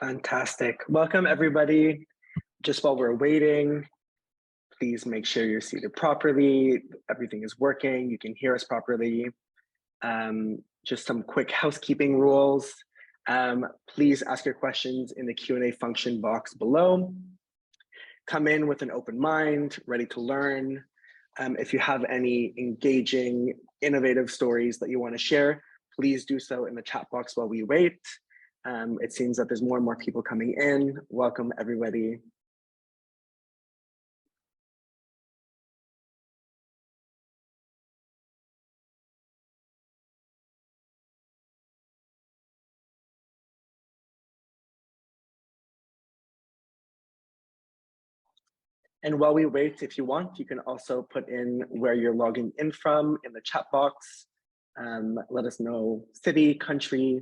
Fantastic. Welcome, everybody. Just while we're waiting, please make sure you're seated properly. Everything is working. You can hear us properly. Just some quick housekeeping rules. Please ask your questions in the Q&A function box below. Come in with an open mind, ready to learn. If you have any engaging, innovative stories that you want to share, please do so in the chat box while we wait. It seems that there's more and more people coming in. Welcome, everybody. And while we wait, if you want, you can also put in where you're logging in from in the chat box. Let us know city, country.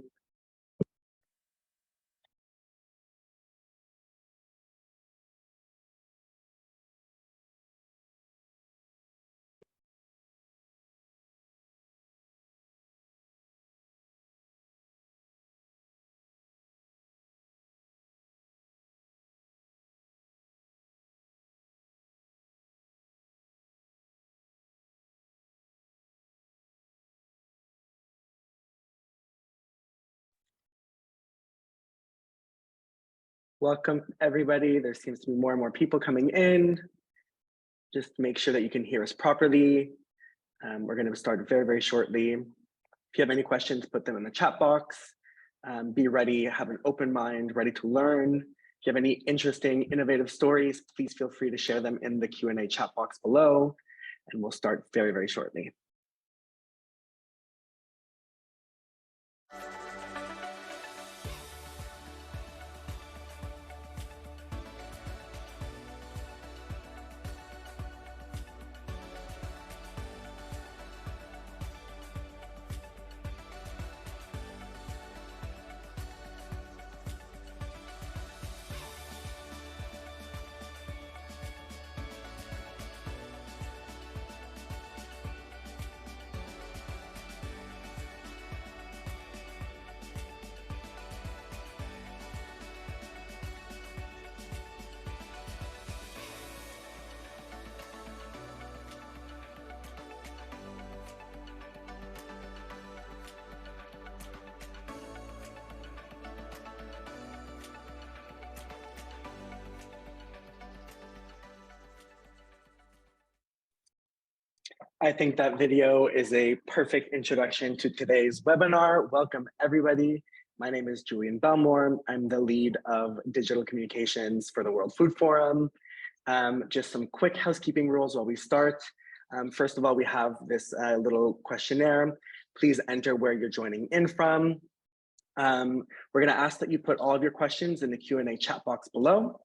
Welcome, everybody. There seems to be more and more people coming in. Just make sure that you can hear us properly. We're going to start very, very shortly. If you have any questions, put them in the chat box. Be ready, have an open mind, ready to learn. If you have any interesting, innovative stories, please feel free to share them in the Q&A chat box below. And we'll start very, very shortly. I think that video is a perfect introduction to today's webinar. Welcome, everybody. My name is Julian Belmore. I'm the lead of digital communications for the World Food Forum. Just some quick housekeeping rules while we start. First of all, we have this little questionnaire. Please enter where you're joining in from. We're going to ask that you put all of your questions in the Q&A chat box below.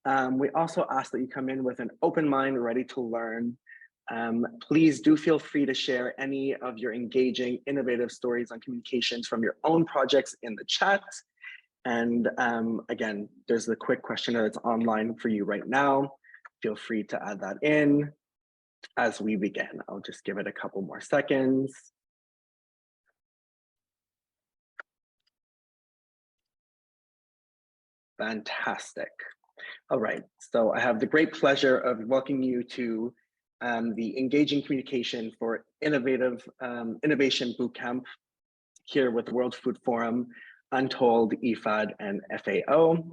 We also ask that you come in with an open mind, ready to learn. Please do feel free to share any of your engaging, innovative stories on communications from your own projects in the chat. And again, there's the quick questionnaire that's online for you right now. Feel free to add that in as we begin. I'll just give it a couple more seconds. Fantastic. All right, so I have the great pleasure of welcoming you to the Engaging Communication for Innovation Bootcamp here with the World Food Forum, Untold, Efad, and FAO.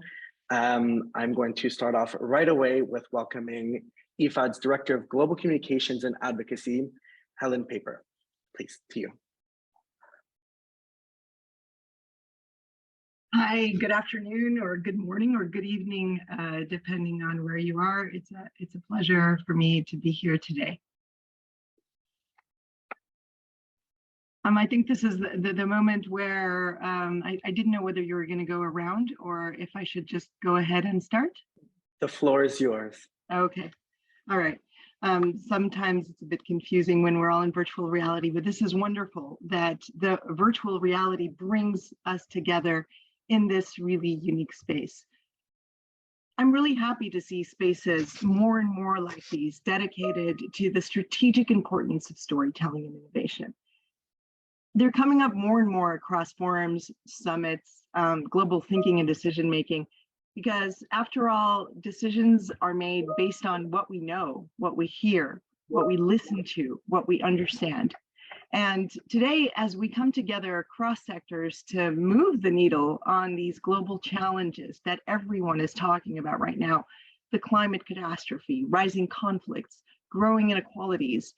I'm going to start off right away with welcoming Efad's Director of Global Communications and Advocacy, Helen Paper. Please, to you. Hi, good afternoon or good morning or good evening, depending on where you are. It's a pleasure for me to be here today. I think this is the moment where I didn't know whether you were going to go around or if I should just go ahead and start. The floor is yours. Okay, all right. Sometimes it's a bit confusing when we're all in virtual reality, but this is wonderful that the virtual reality brings us together in this really unique space. I'm really happy to see spaces more and more like these dedicated to the strategic importance of storytelling and innovation. They're coming up more and more across forums, summits, global thinking and decision making, because after all, decisions are made based on what we know, what we hear, what we listen to, what we understand. And today, as we come together across sectors to move the needle on these global challenges that everyone is talking about right now, the climate catastrophe, rising conflicts, growing inequalities,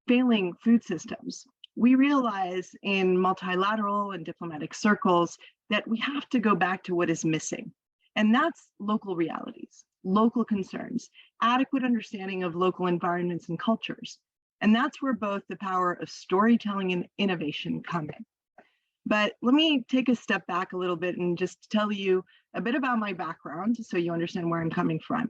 failing food systems, we realize in multilateral and diplomatic circles that we have to go back to what is missing. And that's local realities, local concerns, adequate understanding of local environments and cultures. And that's where both the power of storytelling and innovation come in. But let me take a step back a little bit and just tell you a bit about my background so you understand where I'm coming from.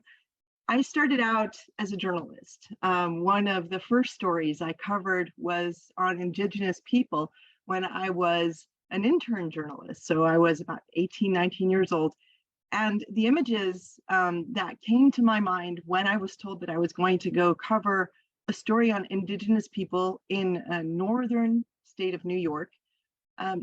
I started out as a journalist. One of the first stories I covered was on Indigenous people when I was an intern journalist. So I was about 18, 19 years old. And the images that came to my mind when I was told that I was going to go cover a story on Indigenous people in a northern state of New York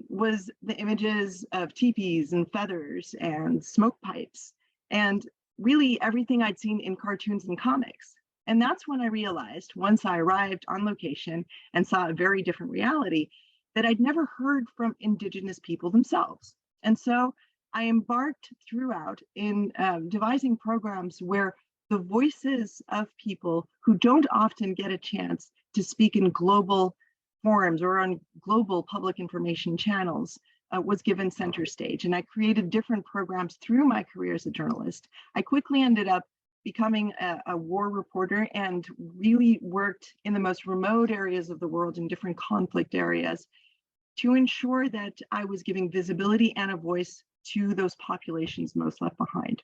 was the images of teepees and feathers and smoke pipes, and really everything I'd seen in cartoons and comics. And that's when I realized, once I arrived on location and saw a very different reality, that I'd never heard from Indigenous people themselves. And so I embarked throughout in devising programs where the voices of people who don't often get a chance to speak in global forums or on global public information channels was given center stage. And I created different programs through my career as a journalist. I quickly ended up becoming a war reporter and really worked in the most remote areas of the world in different conflict areas to ensure that I was giving visibility and a voice to those populations most left behind.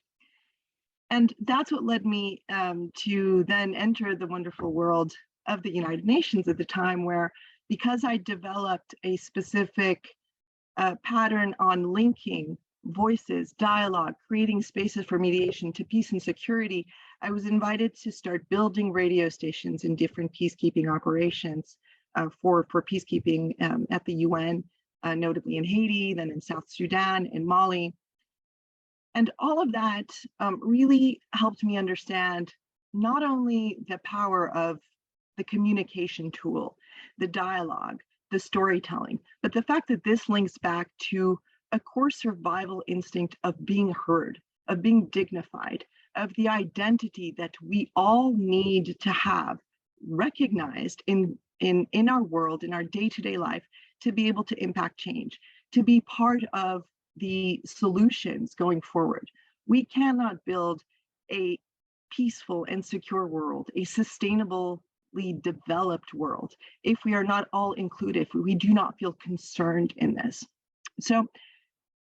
And that's what led me to then enter the wonderful world of the United Nations at the time, where because I developed a specific pattern on linking voices, dialogue, creating spaces for mediation to peace and security, I was invited to start building radio stations in different peacekeeping operations for peacekeeping at the UN, notably in Haiti, then in South Sudan, in Mali. And all of that really helped me understand not only the power of the communication tool, the dialogue, the storytelling, but the fact that this links back to a core survival instinct of being heard, of being dignified, of the identity that we all need to have recognized in our world, in our day-to-day life, to be able to impact change, to be part of the solutions going forward. We cannot build a peaceful and secure world, a sustainably developed world, if we are not all included, if we do not feel concerned in this. So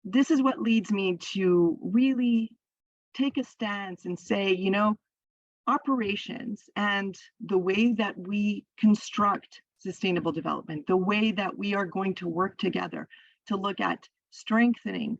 this is what leads me to really take a stance and say, you know, operations and the way that we construct sustainable development, the way that we are going to work together to look at strengthening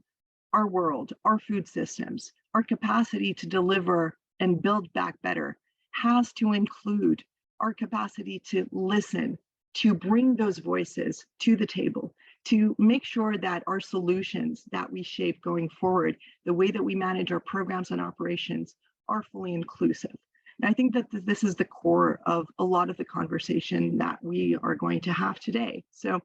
our world, our food systems, our capacity to deliver and build back better has to include our capacity to listen, to bring those voices to the table, to make sure that our solutions that we shape going forward, the way that we manage our programs and operations, are fully inclusive. And I think that this is the core of a lot of the conversation that we are going to have today. So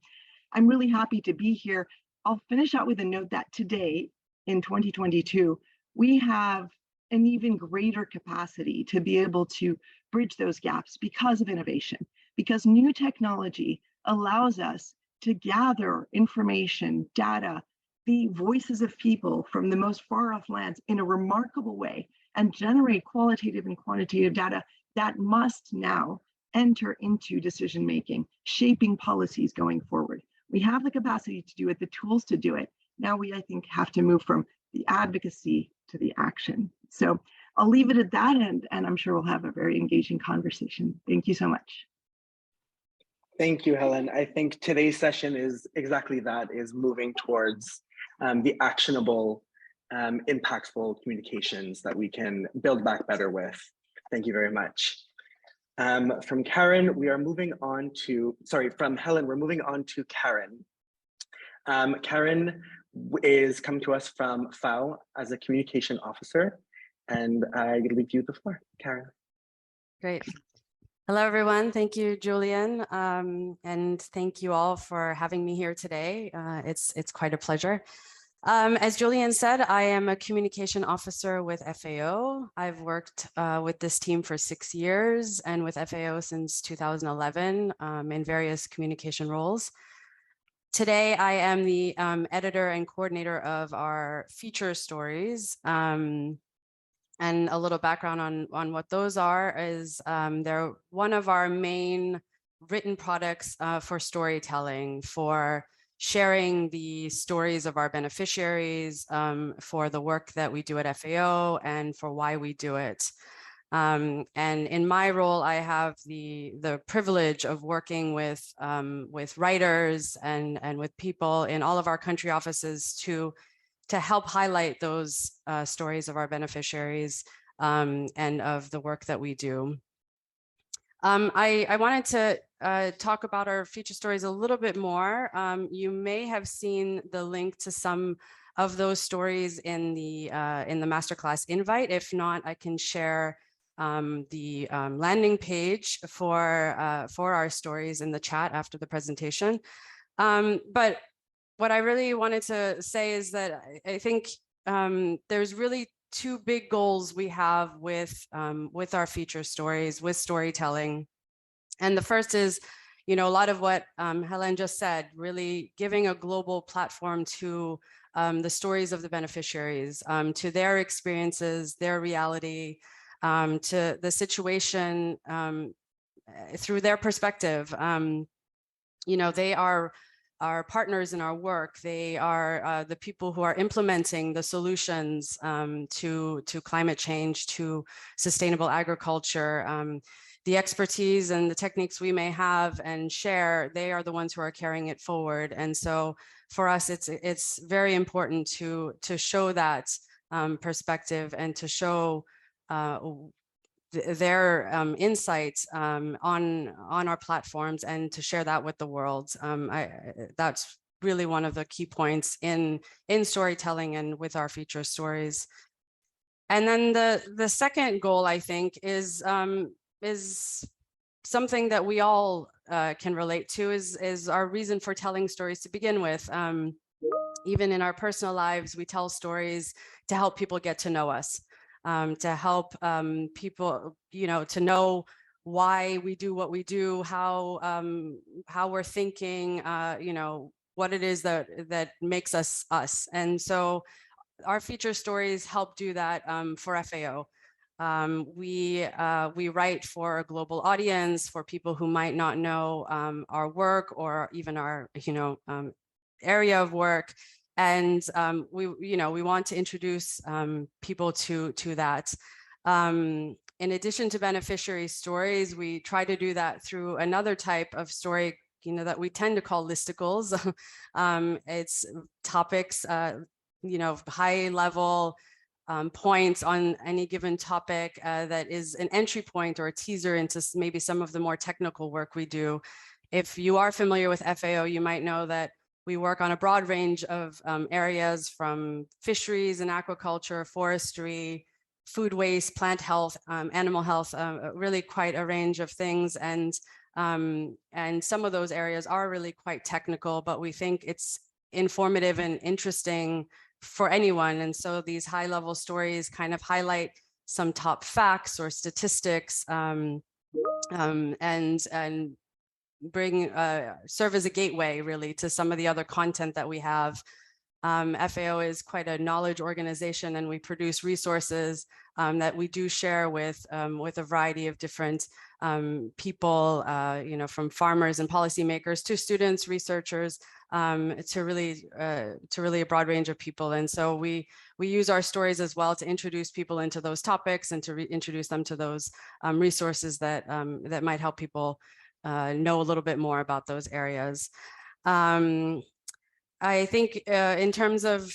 I'm really happy to be here. I'll finish out with a note that today, in 2022, we have an even greater capacity to be able to bridge those gaps because of innovation, because new technology allows us to gather information, data, the voices of people from the most far off lands in a remarkable way and generate qualitative and quantitative data that must now enter into decision making, shaping policies going forward. We have the capacity to do it, the tools to do it. Now we, I think, have to move from the advocacy to the action. So I'll leave it at that, and I'm sure we'll have a very engaging conversation. Thank you so much. Thank you, Helen. I think today's session is exactly that, is moving towards the actionable, impactful communications that we can build back better with. Thank you very much. From Karen, we are moving on to, sorry, from Helen, we're moving on to Karen. Karen is coming to us from FAO as a communication officer. And I leave you the floor, Karen. Great. Hello, everyone. Thank you, Julian. And thank you all for having me here today. It's quite a pleasure. As Julian said, I am a communication officer with FAO. I've worked with this team for 6 years and with FAO since 2011 in various communication roles. Today, I am the editor and coordinator of our feature stories. And a little background on what those are is they're one of our main written products for storytelling, for sharing the stories of our beneficiaries, for the work that we do at FAO and for why we do it. And in my role, I have the privilege of working with writers and with people in all of our country offices to help highlight those stories of our beneficiaries and of the work that we do. I wanted to talk about our feature stories a little bit more. You may have seen the link to some of those stories in the Masterclass invite. If not, I can share the landing page for our stories in the chat after the presentation. But what I really wanted to say is that I think there's really two big goals we have with our feature stories, with storytelling. And the first is, a lot of what Helen just said, really giving a global platform to the stories of the beneficiaries, to their experiences, their reality, to the situation through their perspective. They are our partners in our work. They are the people who are implementing the solutions to climate change, to sustainable agriculture. The expertise and the techniques we may have and share, they are the ones who are carrying it forward. And so for us, it's very important to show that perspective and to show their insights on our platforms and to share that with the world. That's really one of the key points in storytelling and with our feature stories. And then the second goal, I think, is something that we all can relate to, is our reason for telling stories to begin with. Even in our personal lives, we tell stories to help people get to know us. To help people, to know why we do what we do, how we're thinking, what it is that makes us us. And so our feature stories help do that for FAO. We write for a global audience, for people who might not know our work or even our area of work. And we want to introduce people to that. In addition to beneficiary stories, we try to do that through another type of story, that we tend to call listicles. It's topics, high level points on any given topic that is an entry point or a teaser into maybe some of the more technical work we do. If you are familiar with FAO, you might know that we work on a broad range of areas, from fisheries and aquaculture, forestry, food waste, plant health, animal health, really quite a range of things. And some of those areas are really quite technical, but we think it's informative and interesting for anyone. And so these high level stories kind of highlight some top facts or statistics and bring serve as a gateway really to some of the other content that we have. FAO is quite a knowledge organization, and we produce resources that we do share with a variety of different people, from farmers and policymakers to students, researchers, to really a broad range of people. And so we use our stories as well to introduce people into those topics and to introduce them to those resources that might help people know a little bit more about those areas. I think in terms of,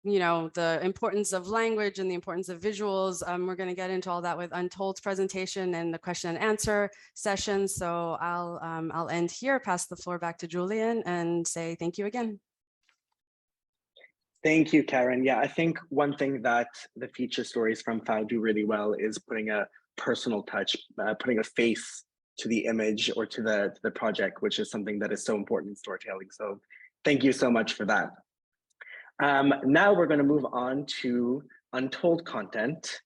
the importance of language and the importance of visuals, we're going to get into all that with Untold's presentation and the question and answer session. So I'll end here, pass the floor back to Julian, and say thank you again. Thank you, Karen. Yeah, I think one thing that the feature stories from FAO do really well is putting a personal touch, putting a face to the image or to the project, which is something that is so important in storytelling. So thank you so much for that. Now we're going to move on to Untold Content.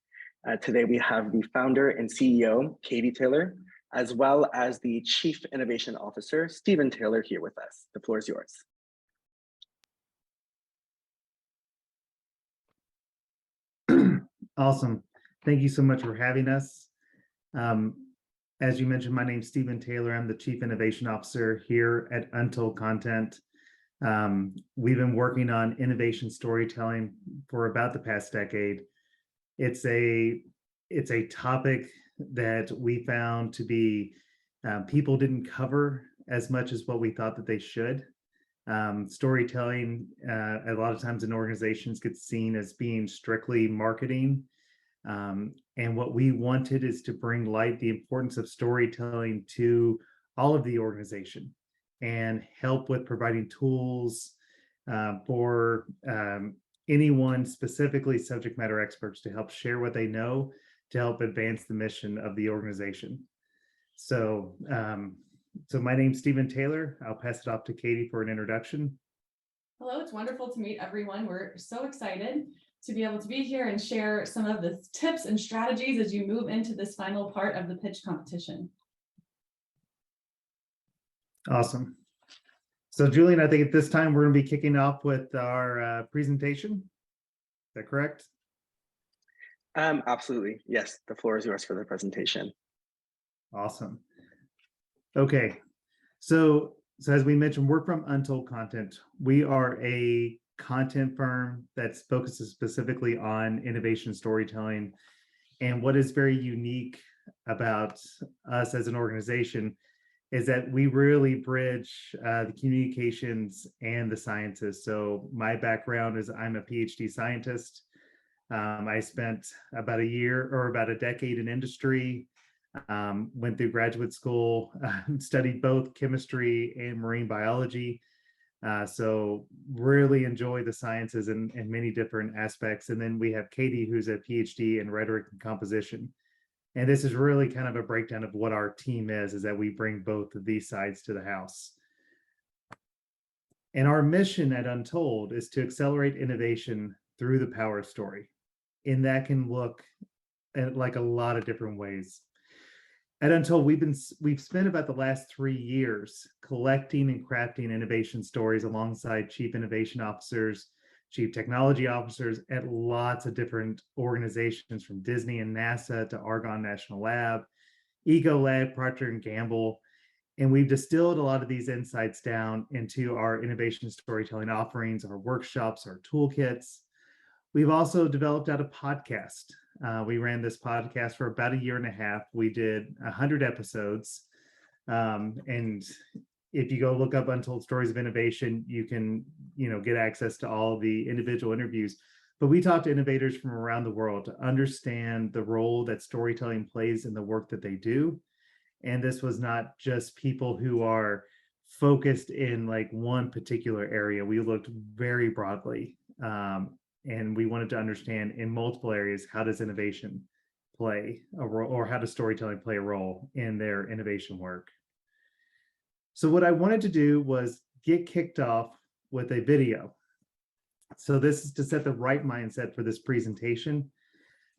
Today we have the founder and CEO, Katie Taylor, as well as the Chief Innovation Officer, Stephen Taylor, here with us. The floor is yours. Awesome. Thank you so much for having us. As you mentioned, my name's Stephen Taylor. I'm the Chief Innovation Officer here at Untold Content. We've been working on innovation storytelling for about the past decade. It's a topic that we found to be people didn't cover as much as what we thought that they should. Storytelling, a lot of times in organizations, gets seen as being strictly marketing. And what we wanted is to bring light the importance of storytelling to all of the organization and help with providing tools for anyone, specifically subject matter experts, to help share what they know to help advance the mission of the organization. So my name's Stephen Taylor. I'll pass it off to Katie for an introduction. Hello, it's wonderful to meet everyone. We're so excited to be able to be here and share some of the tips and strategies as you move into this final part of the pitch competition. Awesome. So Julian, I think at this time we're going to be kicking off with our presentation. Is that correct? Absolutely. Yes, the floor is yours for the presentation. Awesome. Okay, so as we mentioned, we're from Untold Content. We are a content firm that focuses specifically on innovation storytelling. And what is very unique about us as an organization is that we really bridge the communications and the sciences. So my background is I'm a PhD scientist. I spent about a year or about a decade in industry. Went through graduate school, studied both chemistry and marine biology. So really enjoy the sciences in many different aspects. And then we have Katie, who's a PhD in rhetoric and composition. And this is really kind of a breakdown of what our team is that we bring both of these sides to the house. And our mission at Untold is to accelerate innovation through the power of story. And that can look at like a lot of different ways. At Untold, we've spent about the last 3 years collecting and crafting innovation stories alongside chief innovation officers, chief technology officers at lots of different organizations, from Disney and NASA to Argonne National Lab, Ecolab, Procter & Gamble. And we've distilled a lot of these insights down into our innovation storytelling offerings, our workshops, our toolkits. We've also developed out a podcast. We ran this podcast for about 1.5 years. We did 100 episodes. And if you go look up Untold Stories of Innovation, you can, get access to all the individual interviews. But we talk to innovators from around the world to understand the role that storytelling plays in the work that they do. And this was not just people who are focused in like one particular area. We looked very broadly. And we wanted to understand in multiple areas, how does innovation play a role, or how does storytelling play a role in their innovation work? So what I wanted to do was get kicked off with a video. So this is to set the right mindset for this presentation.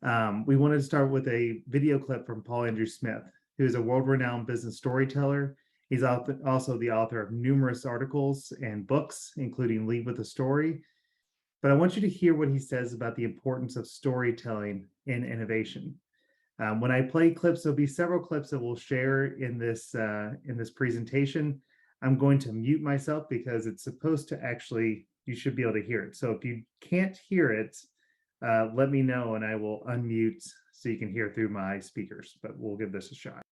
We wanted to start with a video clip from Paul Andrew Smith, who is a world-renowned business storyteller. He's also the author of numerous articles and books, including Lead with a Story. But I want you to hear what he says about the importance of storytelling in innovation. When I play clips, there'll be several clips that we'll share in this presentation. I'm going to mute myself because it's supposed to actually, you should be able to hear it. So if you can't hear it, let me know and I will unmute so you can hear through my speakers, but we'll give this a shot.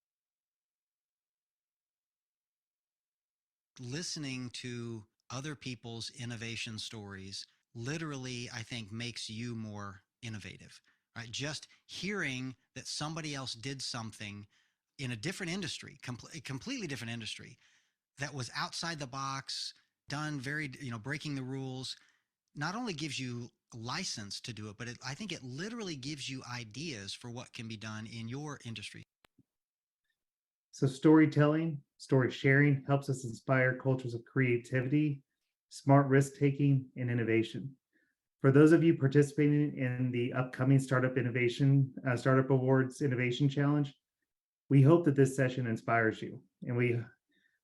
Listening to other people's innovation stories literally, I think, makes you more innovative, right? Just hearing that somebody else did something in a different industry, completely different industry, that was outside the box, done very, breaking the rules, not only gives you license to do it, but I think it literally gives you ideas for what can be done in your industry. So storytelling, story sharing helps us inspire cultures of creativity, smart risk-taking, and innovation. For those of you participating in the upcoming Startup Awards Innovation Challenge, we hope that this session inspires you, and we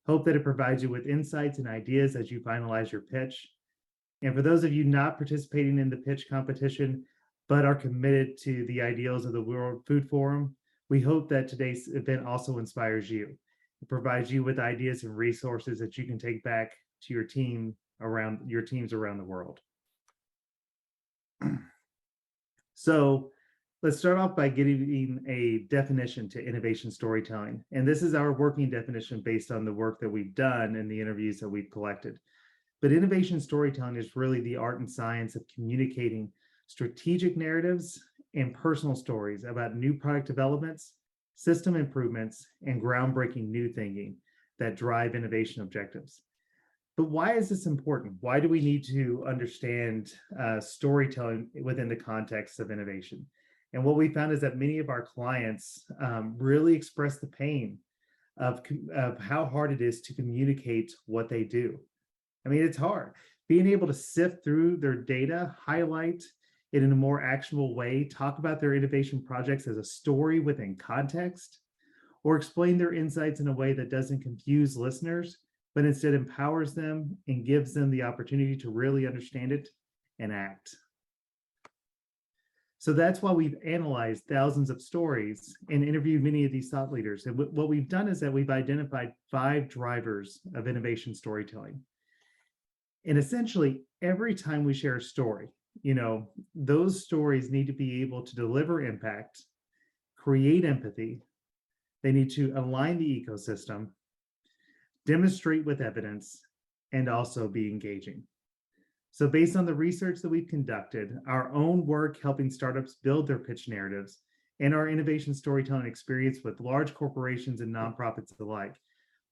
hope that it provides you with insights and ideas as you finalize your pitch. And for those of you not participating in the pitch competition, but are committed to the ideals of the World Food Forum, we hope that today's event also inspires you. It provides you with ideas and resources that you can take back to your teams around the world. So let's start off by giving a definition to innovation storytelling. And this is our working definition based on the work that we've done and the interviews that we've collected. But innovation storytelling is really the art and science of communicating strategic narratives and personal stories about new product developments, system improvements, and groundbreaking new thinking that drive innovation objectives. But why is this important? Why do we need to understand storytelling within the context of innovation? And what we found is that many of our clients really express the pain of how hard it is to communicate what they do. I mean, it's hard. Being able to sift through their data, highlight it in a more actionable way, talk about their innovation projects as a story within context, or explain their insights in a way that doesn't confuse listeners, but instead empowers them and gives them the opportunity to really understand it and act. So that's why we've analyzed thousands of stories and interviewed many of these thought leaders. And what we've done is that we've identified 5 drivers of innovation storytelling. And essentially, every time we share a story, those stories need to be able to deliver impact, create empathy. They need to align the ecosystem, demonstrate with evidence, and also be engaging. So based on the research that we've conducted, our own work helping startups build their pitch narratives, and our innovation storytelling experience with large corporations and nonprofits alike,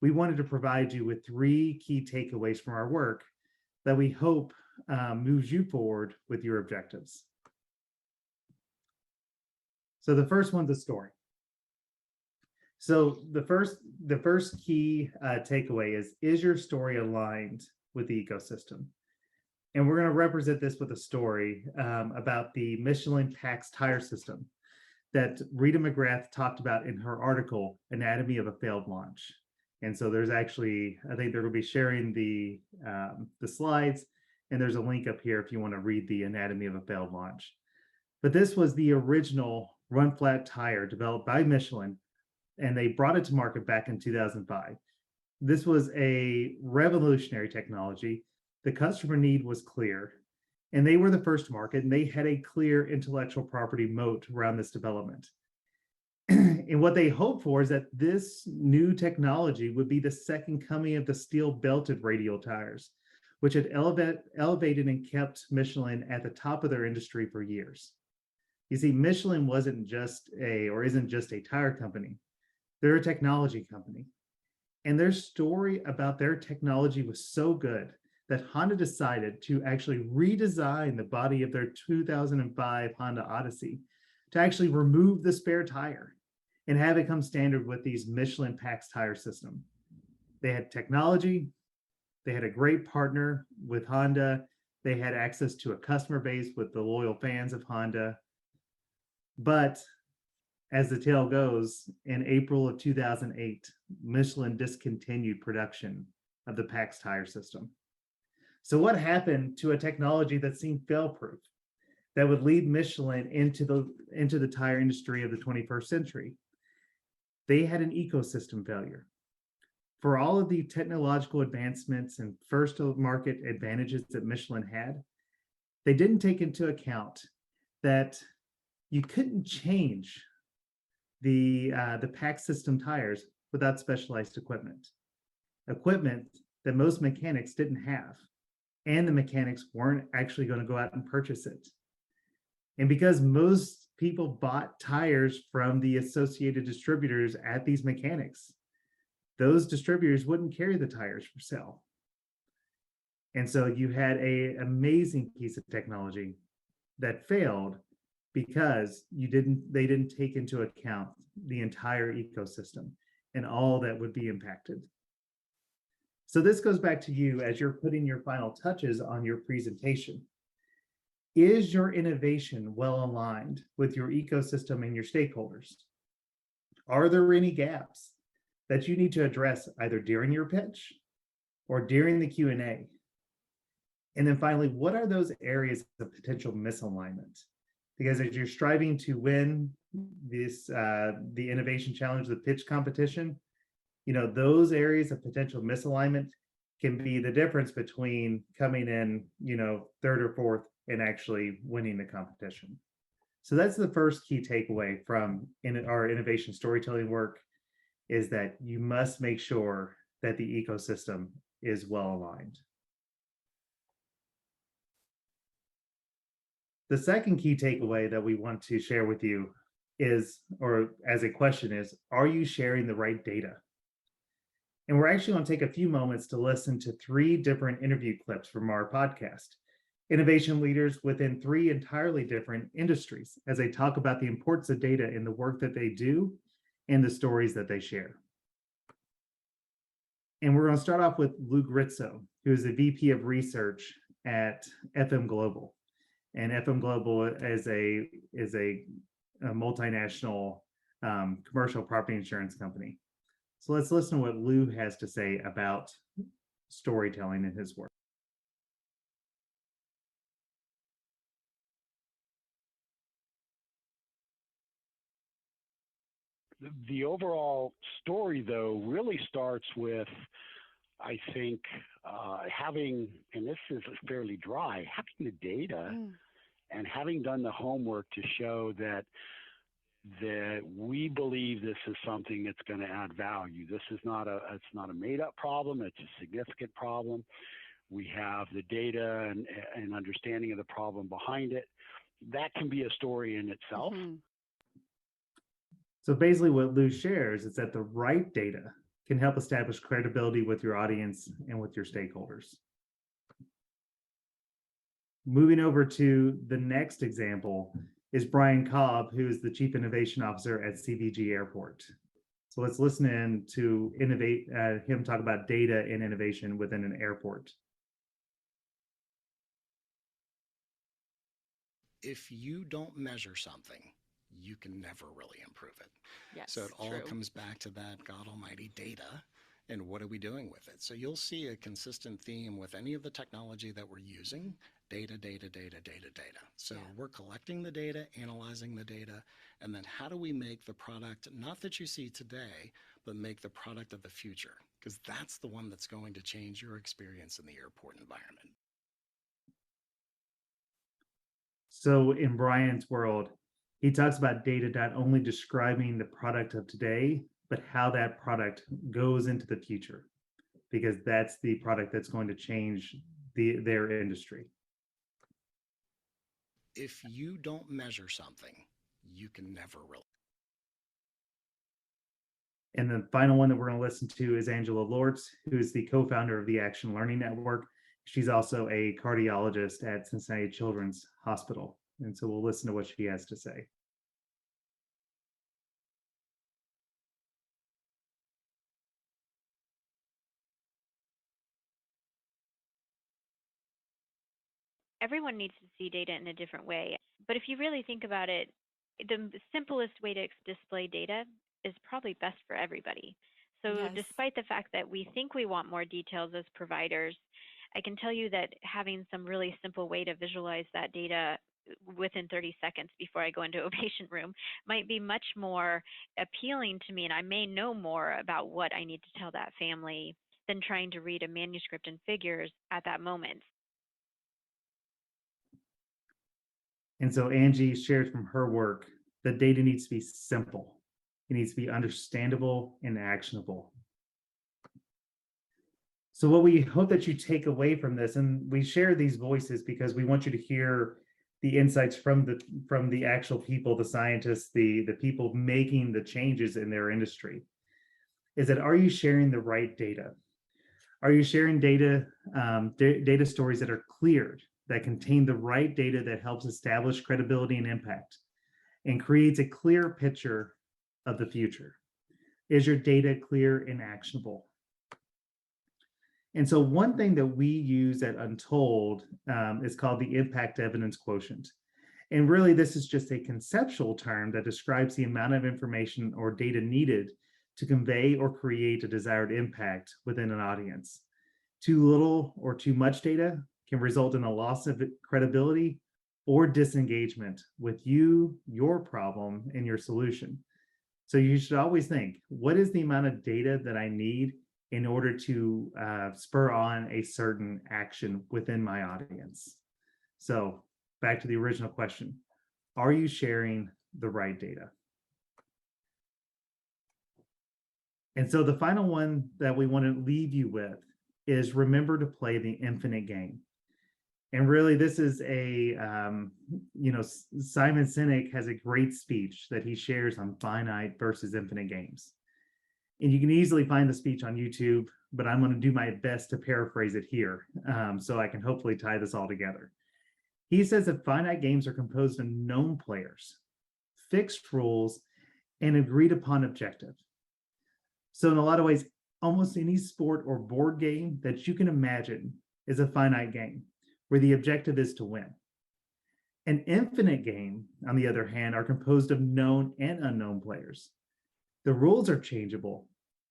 we wanted to provide you with 3 key takeaways from our work that we hope moves you forward with your objectives. So the first one's a story. So the first key takeaway is your story aligned with the ecosystem? And we're going to represent this with a story about the Michelin PAX tire system that Rita McGrath talked about in her article, Anatomy of a Failed Launch. And so there's actually, I think they're going to be sharing the slides, and there's a link up here if you want to read the Anatomy of a Failed Launch. But this was the original run flat tire developed by Michelin, and they brought it to market back in 2005. This was a revolutionary technology. The customer need was clear, and they were the first to market, and they had a clear intellectual property moat around this development. And what they hoped for is that this new technology would be the second coming of the steel belted radial tires, which had elevated and kept Michelin at the top of their industry for years. You see, Michelin isn't just a tire company. They're a technology company. And their story about their technology was so good that Honda decided to actually redesign the body of their 2005 Honda Odyssey to actually remove the spare tire and have it come standard with these Michelin PAX tire system. They had technology, they had a great partner with Honda, they had access to a customer base with the loyal fans of Honda. But as the tale goes, in April of 2008, Michelin discontinued production of the PAX tire system. So what happened to a technology that seemed fail-proof, that would lead Michelin into the tire industry of the 21st century? They had an ecosystem failure. For all of the technological advancements and first market advantages that Michelin had, they didn't take into account that you couldn't change the PAX system tires without specialized equipment that most mechanics didn't have, and the mechanics weren't actually going to go out and purchase it. And because most people bought tires from the associated distributors at these mechanics, those distributors wouldn't carry the tires for sale. And so you had an amazing piece of technology that failed because they didn't take into account the entire ecosystem and all that would be impacted. So this goes back to you as you're putting your final touches on your presentation. Is your innovation well aligned with your ecosystem and your stakeholders? Are there any gaps that you need to address either during your pitch or during the Q&A? And then finally, what are those areas of potential misalignment? Because as you're striving to win this the innovation challenge, the pitch competition, those areas of potential misalignment can be the difference between coming in, third or fourth and actually winning the competition. So that's the first key takeaway from our innovation storytelling work, is that you must make sure that the ecosystem is well aligned. The second key takeaway that we want to share with you is, or as a question is, are you sharing the right data? And we're actually going to take a few moments to listen to 3 different interview clips from our podcast. Innovation leaders within 3 entirely different industries as they talk about the importance of data in the work that they do and the stories that they share. And we're going to start off with Lou Grizzo, who is the VP of Research at FM Global. And FM Global is a multinational commercial property insurance company. So let's listen to what Lou has to say about storytelling in his work. The overall story, though, really starts with, I think, having, and this is fairly dry, having the data and having done the homework to show that we believe this is something that's going to add value. This is it's not a made-up problem. It's a significant problem. We have the data and understanding of the problem behind it. That can be a story in itself. Mm-hmm. So basically what Lou shares is that the right data can help establish credibility with your audience and with your stakeholders. Moving over to the next example is Brian Cobb, who is the Chief Innovation Officer at CVG Airport. So let's listen in to him talk about data and innovation within an airport. If you don't measure something, you can never really improve it. Yes, so it all true. comes back to that God almighty data and what are we doing with it? So you'll see a consistent theme with any of the technology that we're using, data, data, data, data, data. So we're collecting the data, analyzing the data, and then how do we make the product, not that you see today, but make the product of the future? Because that's the one that's going to change your experience in the airport environment. So in Brian's world, he talks about data not only describing the product of today, but how that product goes into the future, because that's the product that's going to change their industry. If you don't measure something, you can never really. And the final one that we're going to listen to is Angela Lortz, who is the co-founder of the Action Learning Network. She's also a cardiologist at Cincinnati Children's Hospital. And so we'll listen to what she has to say. Everyone needs to see data in a different way. But if you really think about it, the simplest way to display data is probably best for everybody. So Yes. despite the fact that we think we want more details as providers, I can tell you that having some really simple way to visualize that data within 30 seconds before I go into a patient room might be much more appealing to me, and I may know more about what I need to tell that family than trying to read a manuscript and figures at that moment. And so Angie shares from her work that data needs to be simple. It needs to be understandable and actionable. So what we hope that you take away from this, and we share these voices because we want you to hear the insights from the actual people, the scientists, the people making the changes in their industry, is that are you sharing the right data? Are you sharing data, data stories that are cleared, that contain the right data that helps establish credibility and impact and creates a clear picture of the future? Is your data clear and actionable? And so one thing that we use at Untold is called the impact evidence quotient. And really, this is just a conceptual term that describes the amount of information or data needed to convey or create a desired impact within an audience. Too little or too much data can result in a loss of credibility or disengagement with you, your problem, and your solution. So you should always think, what is the amount of data that I need in order to spur on a certain action within my audience? So back to the original question, are you sharing the right data? And so the final one that we want to leave you with is remember to play the infinite game. And really, this is a, Simon Sinek has a great speech that he shares on finite versus infinite games. And you can easily find the speech on YouTube, but I'm going to do my best to paraphrase it here so I can hopefully tie this all together. He says that finite games are composed of known players, fixed rules, and agreed upon objective. So in a lot of ways, almost any sport or board game that you can imagine is a finite game where the objective is to win. An infinite game, on the other hand, are composed of known and unknown players. The rules are changeable,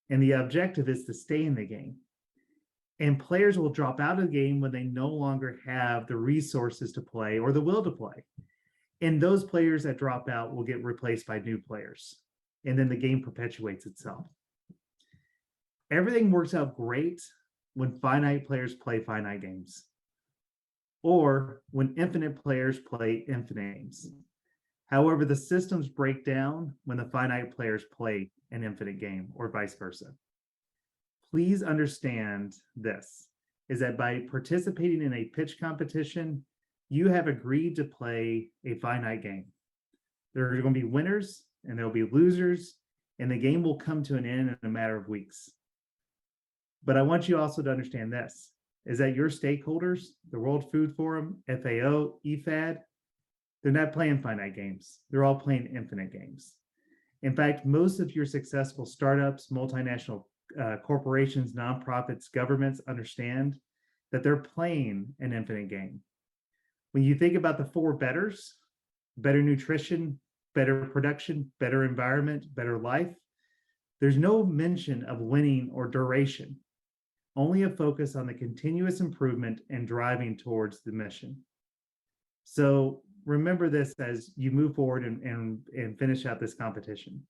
and the objective is to stay in the game. And players will drop out of the game when they no longer have the resources to play or the will to play. And those players that drop out will get replaced by new players. And then the game perpetuates itself. Everything works out great when finite players play finite games, or when infinite players play infinite games. However, the systems break down when the finite players play an infinite game, or vice versa. Please understand this, is that by participating in a pitch competition, you have agreed to play a finite game. There are going to be winners and there will be losers, and the game will come to an end in a matter of weeks. But I want you also to understand this, is that your stakeholders, the World Food Forum, FAO, EFAD, they're not playing finite games. They're all playing infinite games. In fact, most of your successful startups, multinational corporations, nonprofits, governments understand that they're playing an infinite game. When you think about the 4 betters, better nutrition, better production, better environment, better life, there's no mention of winning or duration, only a focus on the continuous improvement and driving towards the mission. So remember this as you move forward and finish out this competition.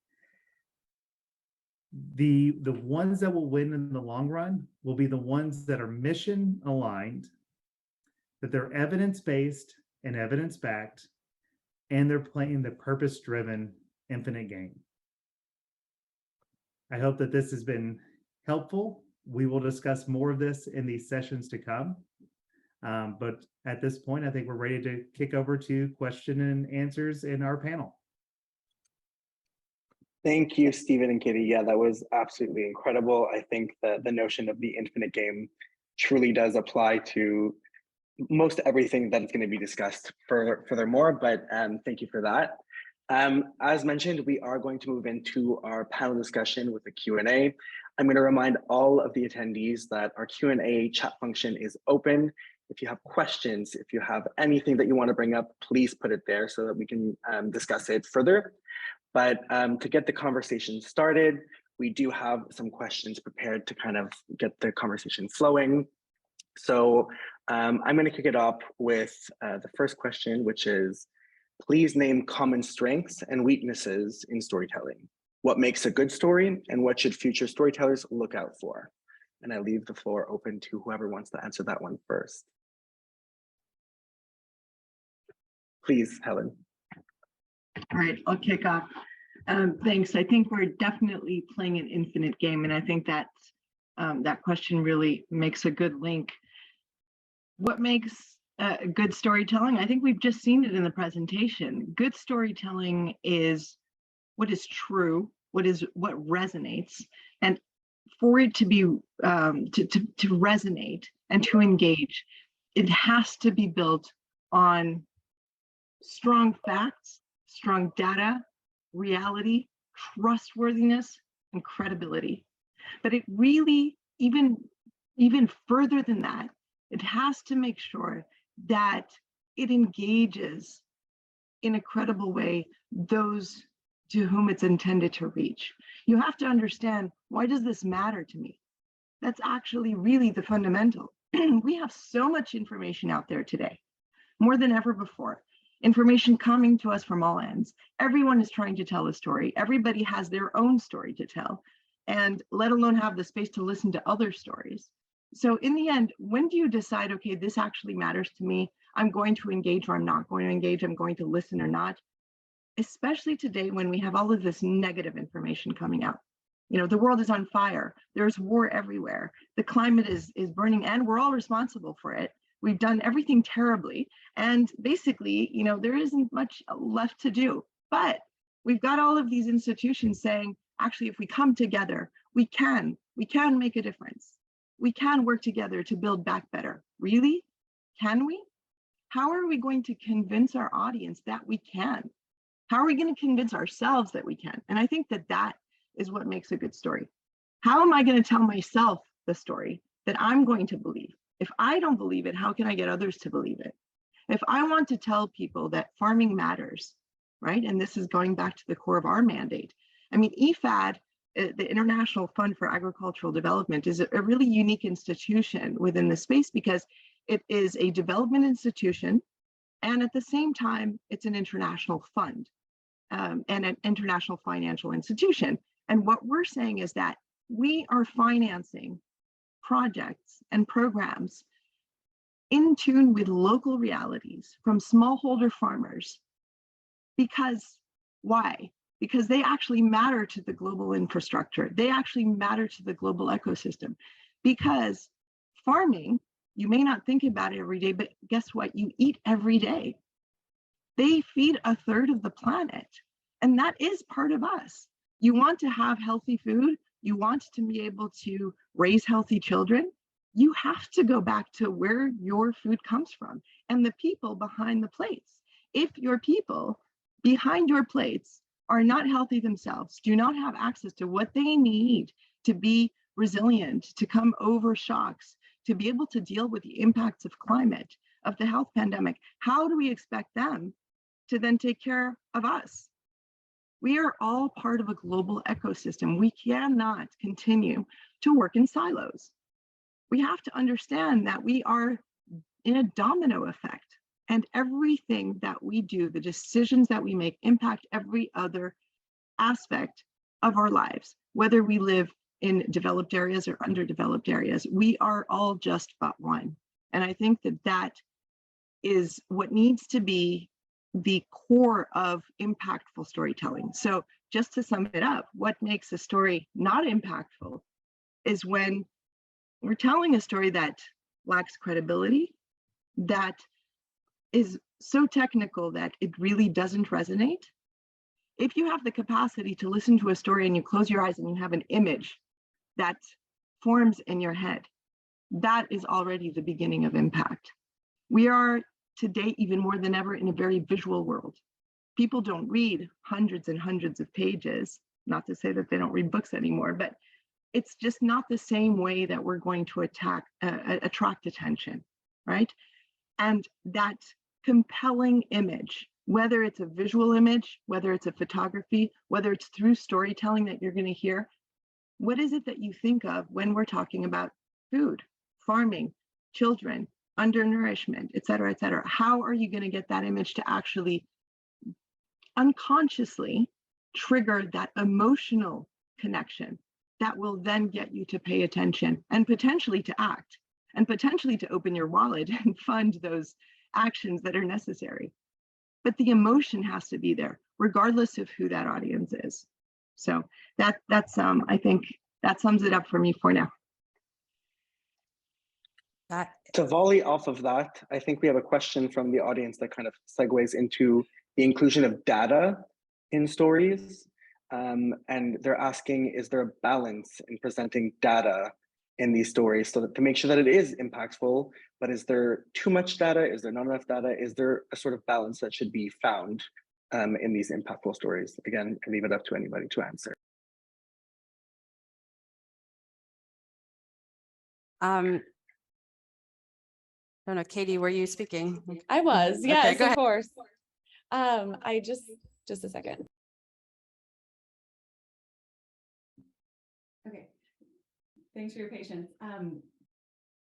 The ones that will win in the long run will be the ones that are mission aligned, that they're evidence-based and evidence-backed, and they're playing the purpose-driven infinite game. I hope that this has been helpful. We will discuss more of this in these sessions to come. But at this point, I think we're ready to kick over to question and answers in our panel. Thank you, Stephen and Kitty. Yeah, that was absolutely incredible. I think that the notion of the infinite game truly does apply to most everything that is going to be discussed furthermore, but thank you for that. As mentioned, we are going to move into our panel discussion with a Q&A. I'm going to remind all of the attendees that our Q&A chat function is open. If you have questions, if you have anything that you want to bring up, please put it there so that we can discuss it further. But to get the conversation started, we do have some questions prepared to kind of get the conversation flowing. So I'm going to kick it off with the first question, which is, please name common strengths and weaknesses in storytelling. What makes a good story and what should future storytellers look out for? And I leave the floor open to whoever wants to answer that one first. Please, Helen. All right, I'll kick off. Thanks. I think we're definitely playing an infinite game, and I think that that question really makes a good link. What makes good storytelling? I think we've just seen it in the presentation. Good storytelling is what is true, what resonates, and for it to be to resonate and to engage, it has to be built on strong facts, strong data, reality, trustworthiness, and credibility. But it really, even further than that, it has to make sure that it engages in a credible way those to whom it's intended to reach. You have to understand, why does this matter to me? That's actually really the fundamental. We have so much information out there today, more than ever before. Information coming to us from all ends. Everyone is trying to tell a story. Everybody has their own story to tell, and let alone have the space to listen to other stories. So in the end, when do you decide, okay, this actually matters to me, I'm going to engage or I'm not going to engage, I'm going to listen or not? Especially today when we have all of this negative information coming out. You know, the world is on fire, there's war everywhere, the climate is burning, and we're all responsible for it. We've done everything terribly, and basically, you know, there isn't much left to do. But we've got all of these institutions saying, actually, if we come together, we can make a difference. We can work together to build back better. Really? Can we? How are we going to convince our audience that we can? How are we going to convince ourselves that we can? And I think that that is what makes a good story. How am I going to tell myself the story that I'm going to believe? If I don't believe it, how can I get others to believe it? If I want to tell people that farming matters, right? And this is going back to the core of our mandate. I mean, Efad, the International Fund for Agricultural Development, is a really unique institution within the space because it is a development institution, and at the same time, it's an international fund and an international financial institution. And what we're saying is that we are financing projects and programs in tune with local realities from smallholder farmers. Because why? Because they actually matter to the global infrastructure. They actually matter to the global ecosystem. Because farming, you may not think about it every day, but guess what? You eat every day. They feed a third of the planet, and that is part of us. You want to have healthy food, you want to be able to raise healthy children, you have to go back to where your food comes from and the people behind the plates. If your people behind your plates are not healthy themselves, do not have access to what they need to be resilient, to come over shocks, to be able to deal with the impacts of climate, of the health pandemic, how do we expect them to then take care of us? We are all part of a global ecosystem. We cannot continue to work in silos. We have to understand that we are in a domino effect, and everything that we do, the decisions that we make, impact every other aspect of our lives, whether we live in developed areas or underdeveloped areas. We are all just but one. And I think that that is what needs to be the core of impactful storytelling. So just to sum it up, what makes a story not impactful is when we're telling a story that lacks credibility, that is so technical that it really doesn't resonate. If you have the capacity to listen to a story and you close your eyes and you have an image that forms in your head, that is already the beginning of impact. We are today, even more than ever, in a very visual world. People don't read hundreds and hundreds of pages, not to say that they don't read books anymore, but it's just not the same way that we're going to attract attention, right? And that compelling image, whether it's a visual image, whether it's a photography, whether it's through storytelling that you're going to hear, what is it that you think of when we're talking about food, farming, children, undernourishment, et cetera, et cetera? How are you going to get that image to actually unconsciously trigger that emotional connection that will then get you to pay attention and potentially to act and potentially to open your wallet and fund those actions that are necessary? But the emotion has to be there, regardless of who that audience is. So that's I think that sums it up for me for now. To volley off of that, I think we have a question from the audience that kind of segues into the inclusion of data in stories. And they're asking, is there a balance in presenting data in these stories so that to make sure that it is impactful, but is there too much data? Is there not enough data? Is there a sort of balance that should be found in these impactful stories? Again, I leave it up to anybody to answer. I don't know, Katie, were you speaking? I was, yes, Okay, go of ahead. course. I just a second. Okay, thanks for your patience.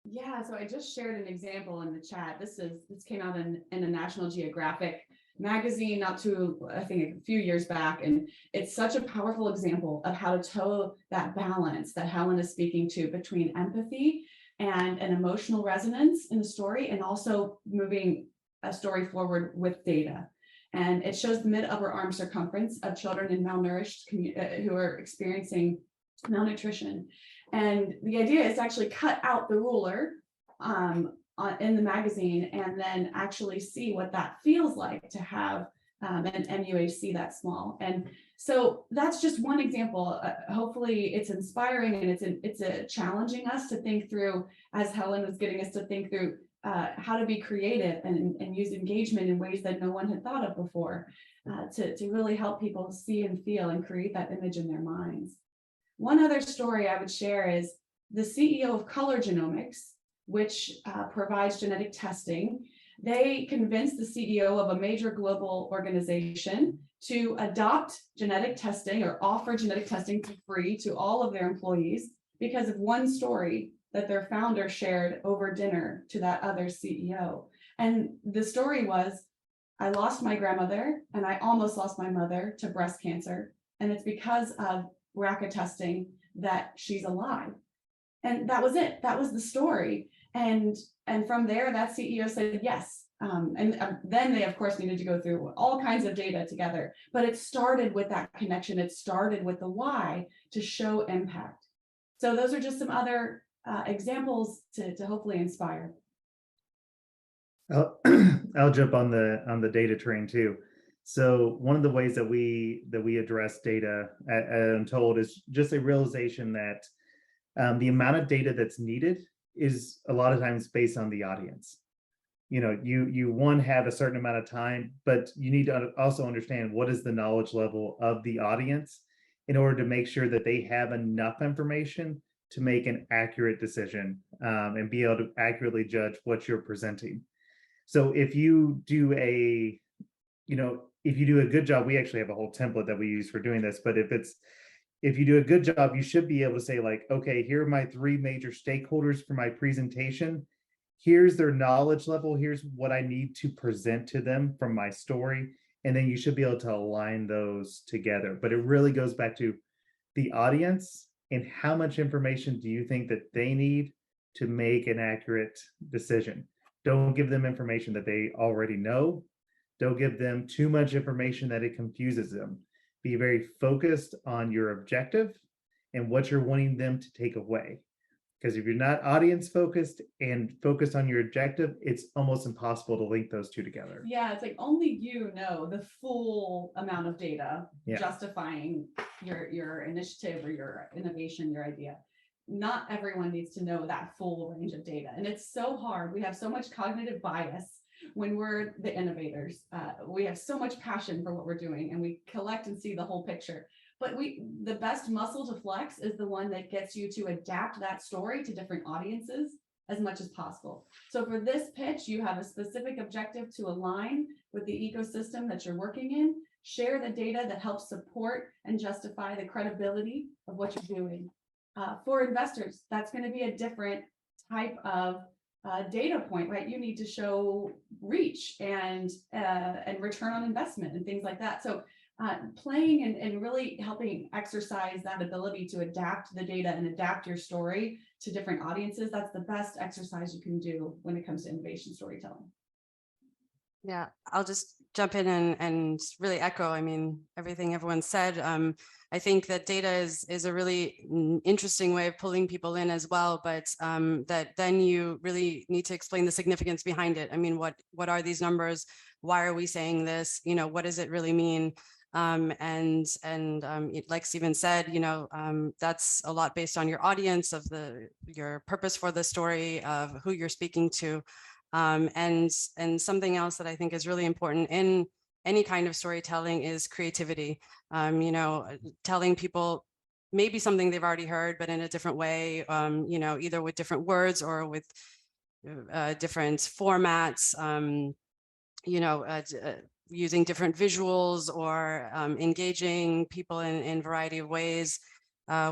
Yeah, so I just shared an example in the chat. This came out in a National Geographic magazine I think a few years back, and it's such a powerful example of how to toe that balance that Helen is speaking to between empathy and an emotional resonance in the story, and also moving a story forward with data. And it shows the mid-upper arm circumference of children in malnourished who are experiencing malnutrition. And the idea is to actually cut out the ruler in the magazine and then actually see what that feels like to have an MUHC that small. And so that's just one example. Hopefully it's inspiring, and it's challenging us to think through, as Helen was getting us to think through how to be creative and use engagement in ways that no one had thought of before, to really help people see and feel and create that image in their minds. One other story I would share is the CEO of Color Genomics, which provides genetic testing. They convinced the CEO of a major global organization to adopt genetic testing or offer genetic testing for free to all of their employees because of one story that their founder shared over dinner to that other CEO. And the story was, I lost my grandmother and I almost lost my mother to breast cancer. And it's because of BRCA testing that she's alive. And that was it. That was the story. And from there, that CEO said yes. Then they, of course, needed to go through all kinds of data together. But it started with that connection. It started with the why to show impact. So those are just some other examples to hopefully inspire. I'll jump on the data train too. So one of the ways that we address data at Untold is just a realization that the amount of data that's needed is a lot of times based on the audience. You know, you have a certain amount of time, but you need to also understand what is the knowledge level of the audience in order to make sure that they have enough information to make an accurate decision and be able to accurately judge what you're presenting. So if you do a good job, we actually have a whole template that we use for doing this, but if you do a good job, you should be able to say like, okay, here are my 3 major stakeholders for my presentation. Here's their knowledge level. Here's what I need to present to them from my story. And then you should be able to align those together. But it really goes back to the audience and how much information do you think that they need to make an accurate decision. Don't give them information that they already know. Don't give them too much information that it confuses them. Be very focused on your objective and what you're wanting them to take away. Because if you're not audience focused and focused on your objective, it's almost impossible to link those two together. Yeah, it's like only you know the full amount of data justifying your initiative or your innovation, your idea. Not everyone needs to know that full range of data. And it's so hard. We have so much cognitive bias when we're the innovators. We have so much passion for what we're doing and we collect and see the whole picture. But the best muscle to flex is the one that gets you to adapt that story to different audiences as much as possible. So for this pitch, you have a specific objective to align with the ecosystem that you're working in. Share the data that helps support and justify the credibility of what you're doing. For investors, that's going to be a different type of data point, right? You need to show reach and return on investment and things like that. So playing and really helping exercise that ability to adapt the data and adapt your story to different audiences, that's the best exercise you can do when it comes to innovation storytelling. Yeah, I'll just jump in and really echo, I mean, everything everyone said. I think that data is a really interesting way of pulling people in as well, but that then you really need to explain the significance behind it. I mean, what are these numbers? Why are we saying this? You know, what does it really mean? Like Stephen said, that's a lot based on your audience, of your purpose for the story, of who you're speaking to. And something else that I think is really important in any kind of storytelling is creativity. Telling people maybe something they've already heard, but in a different way, either with different words or with different formats, using different visuals, or engaging people in a variety of ways.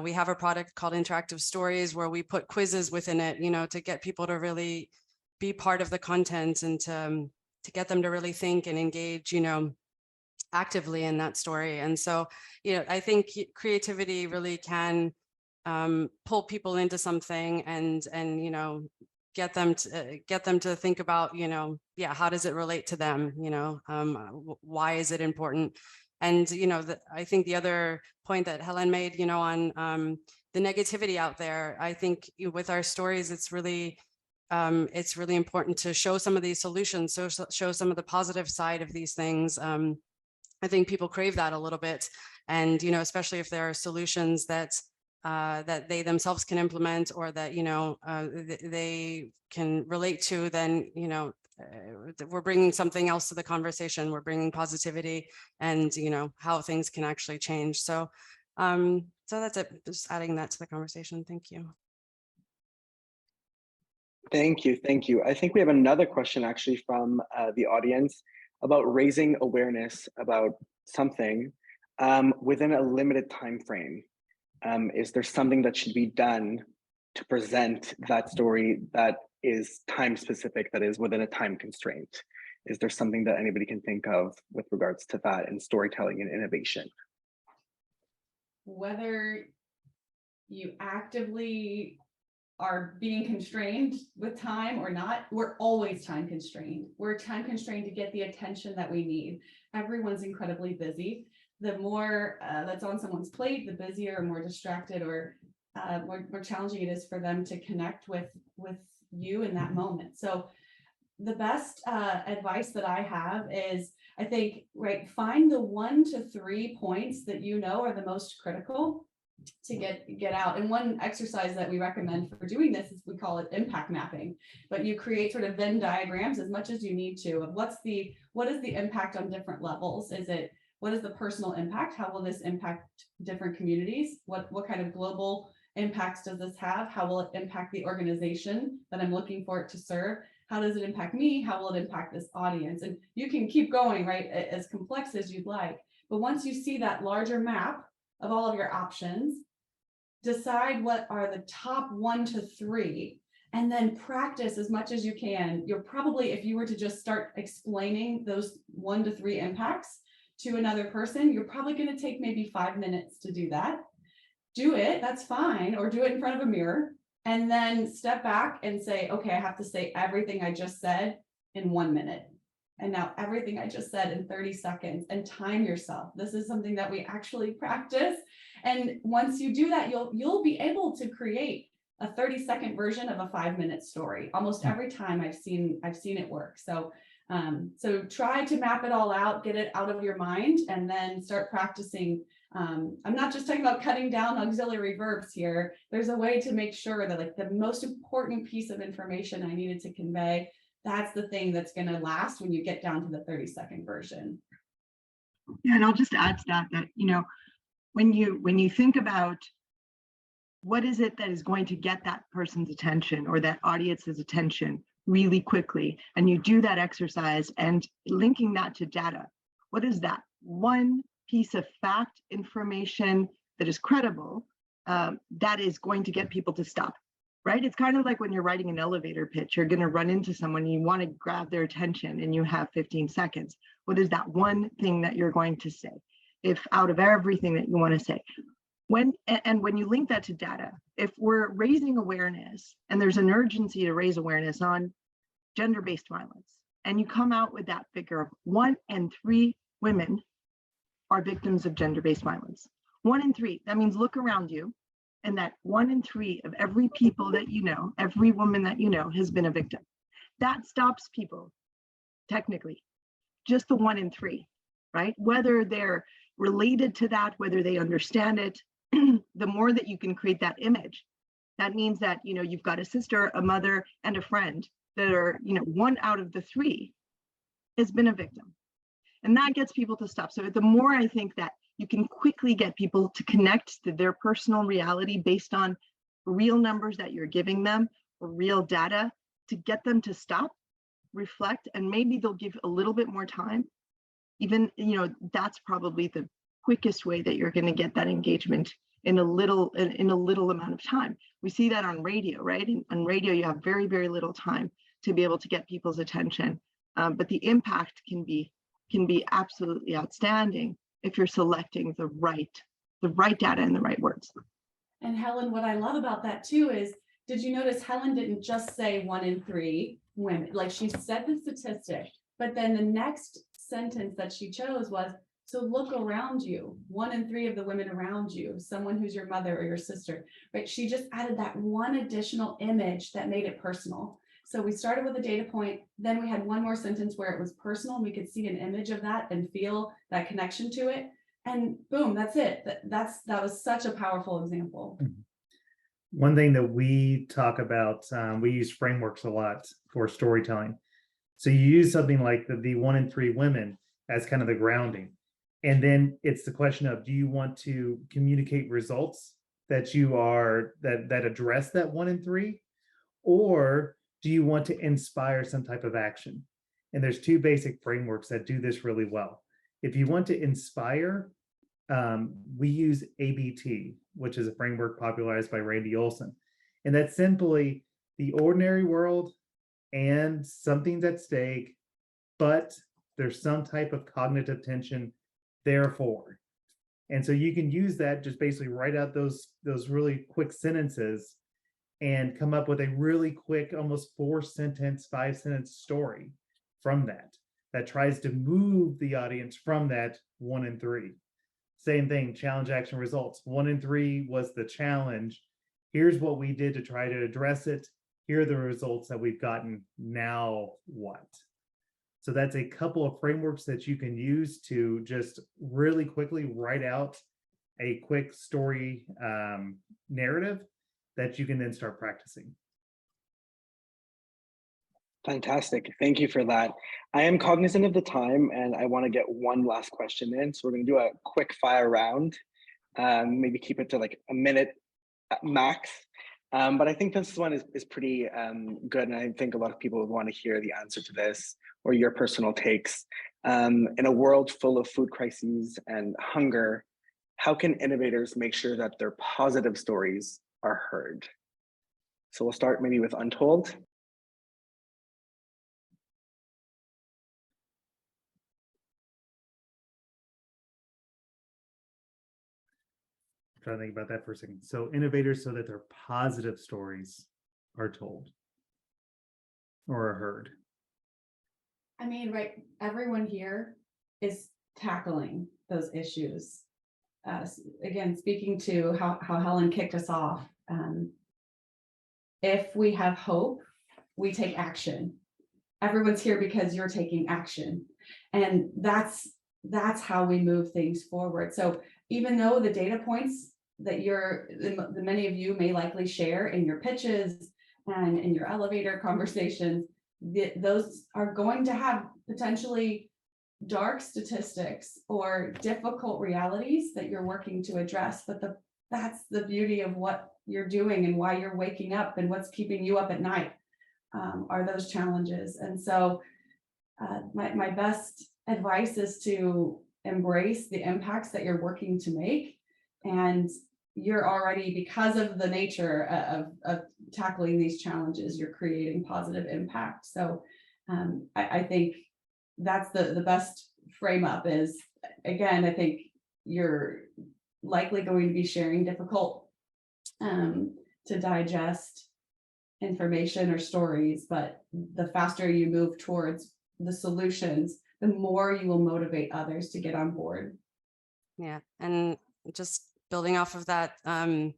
We have a product called Interactive Stories where we put quizzes within it, to get people to really be part of the content, and to get them to really think and engage, actively in that story. And so, I think creativity really can pull people into something, and get them to think about, how does it relate to them? Why is it important? And I think the other point that Helen made, on the negativity out there, I think with our stories, it's really important to show some of these solutions, show some of the positive side of these things. I think people crave that a little bit, and especially if there are solutions that they themselves can implement, or that they can relate to, then we're bringing something else to the conversation. We're bringing positivity, and how things can actually change. So that's it. Just adding that to the conversation. Thank you. Thank you. I think we have another question actually from the audience about raising awareness about something within a limited time frame. Is there something that should be done to present that story that is time specific, that is within a time constraint? Is there something that anybody can think of with regards to that in storytelling and innovation? Whether you actively are being constrained with time or not, we're always time constrained. We're time constrained to get the attention that we need. Everyone's incredibly busy. The more that's on someone's plate, the busier or more distracted, or more challenging it is for them to connect with you in that moment. So the best advice that I have is, I think, find the 1 to 3 points that are the most critical to get out. And one exercise that we recommend for doing this is, we call it impact mapping, but you create sort of Venn diagrams as much as you need to of what is the impact on different levels. What is the personal impact? How will this impact different communities? What kind of global impacts does this have? How will it impact the organization that I'm looking for it to serve? How does it impact me? How will it impact this audience? And you can keep going, right, as complex as you'd like. But once you see that larger map of all of your options, decide what are the top 1 to 3, and then practice as much as you can. You're probably, if you were to just start explaining those 1 to 3 impacts to another person, you're probably going to take maybe 5 minutes to do that. Do it, that's fine, or do it in front of a mirror, and then step back and say, okay, I have to say everything I just said in 1 minute. And now everything I just said in 30 seconds, and time yourself. This is something that we actually practice. And once you do that, you'll be able to create a 30-second version of a 5-minute story. Almost every time I've seen it work. So try to map it all out, get it out of your mind, and then start practicing. I'm not just talking about cutting down auxiliary verbs here. There's a way to make sure that the most important piece of information I needed to convey, that's the thing that's going to last when you get down to the 30-second version. Yeah, and I'll just add to that when you think about what is it that is going to get that person's attention or that audience's attention really quickly, and you do that exercise and linking that to data, what is that one piece of fact information that is credible, that is going to get people to stop, right? It's kind of like when you're writing an elevator pitch, you're going to run into someone, you want to grab their attention, and you have 15 seconds. What is that one thing that you're going to say, if out of everything that you want to say? When you link that to data, if we're raising awareness, and there's an urgency to raise awareness on gender-based violence, and you come out with that figure of 1 in 3 women are victims of gender-based violence. 1 in 3, that means look around you, and that 1 in 3 of every people that you know, every woman that you know has been a victim. That stops people, technically, just the 1 in 3, right? Whether they're related to that, whether they understand it, the more that you can create that image. That means that, you know, you've got a sister, a mother, and a friend that are, you know, 1 out of the 3 has been a victim. And that gets people to stop. So the more I think that you can quickly get people to connect to their personal reality based on real numbers that you're giving them or real data, to get them to stop, reflect, and maybe they'll give a little bit more time. Even, you know, that's probably the quickest way that you're going to get that engagement in a little amount of time. We see that on radio, right? On radio, you have very, very little time to be able to get people's attention. But the impact can be absolutely outstanding if you're selecting the right data and the right words. And Helen, what I love about that too is, did you notice Helen didn't just say 1 in 3 women, like she said the statistic, but then the next sentence that she chose was, so look around you, 1 in 3 of the women around you, someone who's your mother or your sister, right? She just added that one additional image that made it personal. So we started with a data point, then we had one more sentence where it was personal and we could see an image of that and feel that connection to it. And boom, that's it. That was such a powerful example. One thing that we talk about, we use frameworks a lot for storytelling. So you use something like the 1 in 3 women as kind of the grounding. And then it's the question of, do you want to communicate results that that address that 1 in 3? Or do you want to inspire some type of action? And there's 2 basic frameworks that do this really well. If you want to inspire, we use ABT, which is a framework popularized by Randy Olson. And that's simply the ordinary world and something's at stake, but there's some type of cognitive tension, therefore. And so you can use that, just basically write out those really quick sentences and come up with a really quick, almost 4-sentence, 5-sentence story from that tries to move the audience from that 1 in 3. Same thing, challenge, action, results. 1 in 3 was the challenge. Here's what we did to try to address it. Here are the results that we've gotten. Now what? So that's a couple of frameworks that you can use to just really quickly write out a quick story narrative that you can then start practicing. Fantastic. Thank you for that. I am cognizant of the time and I want to get one last question in. So we're going to do a quick fire round, maybe keep it to like a minute max. But I think this one is pretty good. And I think a lot of people would want to hear the answer to this or your personal takes. In a world full of food crises and hunger, how can innovators make sure that their positive stories are heard? So we'll start maybe with Untold. Trying to think about that for a second. So innovators, so that their positive stories are told or are heard. I mean, right, everyone here is tackling those issues. Again, speaking to how Helen kicked us off, if we have hope, we take action. Everyone's here because you're taking action. And that's how we move things forward. So even though the data points that many of you may likely share in your pitches and in your elevator conversations, those are going to have potentially dark statistics or difficult realities that you're working to address. But that's the beauty of what you're doing and why you're waking up and what's keeping you up at night, are those challenges. And so my best advice is to embrace the impacts that you're working to make. And you're already, because of the nature of tackling these challenges, you're creating positive impact. So I think that's the best frame up is, again, I think you're likely going to be sharing difficult to digest information or stories, but the faster you move towards the solutions, the more you will motivate others to get on board. Yeah, and just building off of that, I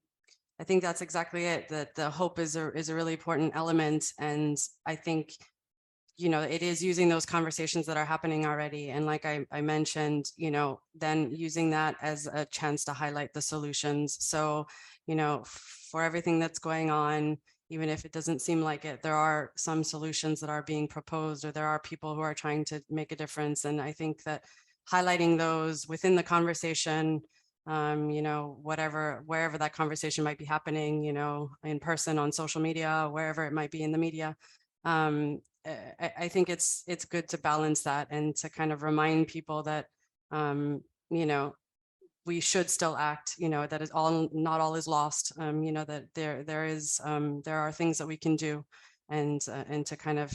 think that's exactly it. That the hope is a really important element, and I think you know, it is using those conversations that are happening already. And like I mentioned, you know, then using that as a chance to highlight the solutions. So, you know, for everything that's going on, even if it doesn't seem like it, there are some solutions that are being proposed, or there are people who are trying to make a difference. And I think that highlighting those within the conversation, you know, wherever that conversation might be happening, you know, in person, on social media, wherever it might be in the media, I think it's good to balance that and to kind of remind people that, you know, we should still act, you know, that is all, not all is lost, you know, that there are things that we can do, and to kind of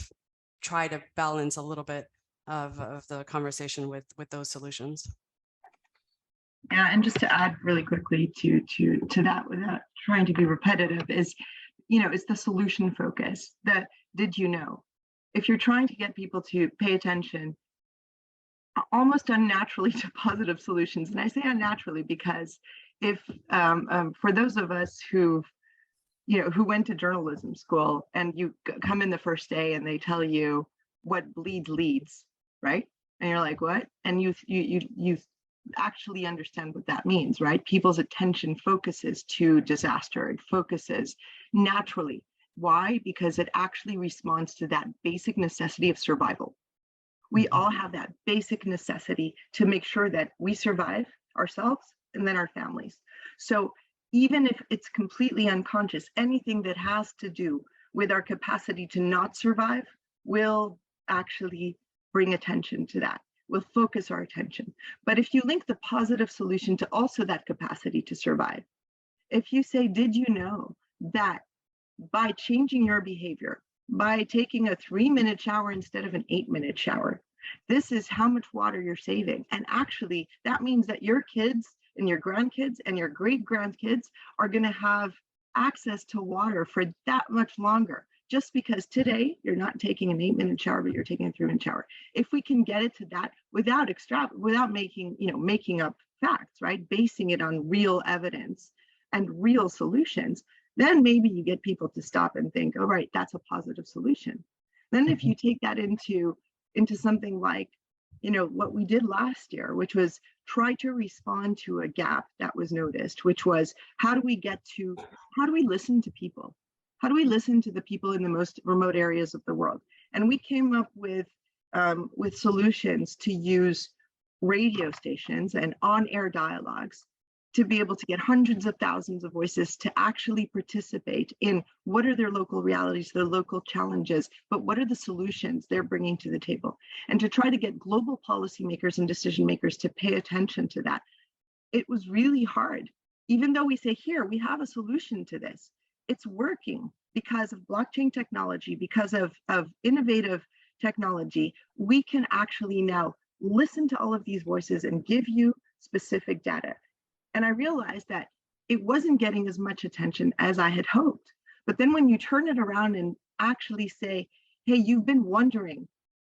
try to balance a little bit of the conversation with those solutions. Yeah, and just to add really quickly to that, without trying to be repetitive, is, you know, it's the solution focus. That did you know? If you're trying to get people to pay attention almost unnaturally to positive solutions, and I say unnaturally because if for those of us who, you know, who went to journalism school, and you come in the first day and they tell you what bleed leads, right? And you're like, what? And you actually understand what that means, right? People's attention focuses to disaster. It focuses naturally. Why? Because it actually responds to that basic necessity of survival. We all have that basic necessity to make sure that we survive ourselves and then our families. So even if it's completely unconscious, anything that has to do with our capacity to not survive will actually bring attention to that, will focus our attention. But if you link the positive solution to also that capacity to survive, if you say, did you know that by changing your behavior, by taking a 3-minute shower instead of an 8-minute shower, this is how much water you're saving. And actually, that means that your kids and your grandkids and your great-grandkids are going to have access to water for that much longer, just because today you're not taking an 8-minute shower, but you're taking a 3-minute shower. If we can get it to that without making, you know, making up facts, right? Basing it on real evidence and real solutions, then maybe you get people to stop and think, oh, right, that's a positive solution. Then if you take that into something like, you know, what we did last year, which was try to respond to a gap that was noticed, which was, how do we listen to people? How do we listen to the people in the most remote areas of the world? And we came up with solutions to use radio stations and on-air dialogues to be able to get hundreds of thousands of voices to actually participate in what are their local realities, their local challenges, but what are the solutions they're bringing to the table, and to try to get global policymakers and decision makers to pay attention to that. It was really hard. Even though we say, here, we have a solution to this, it's working because of blockchain technology, because of innovative technology. We can actually now listen to all of these voices and give you specific data. And I realized that it wasn't getting as much attention as I had hoped. But then when you turn it around and actually say, hey, you've been wondering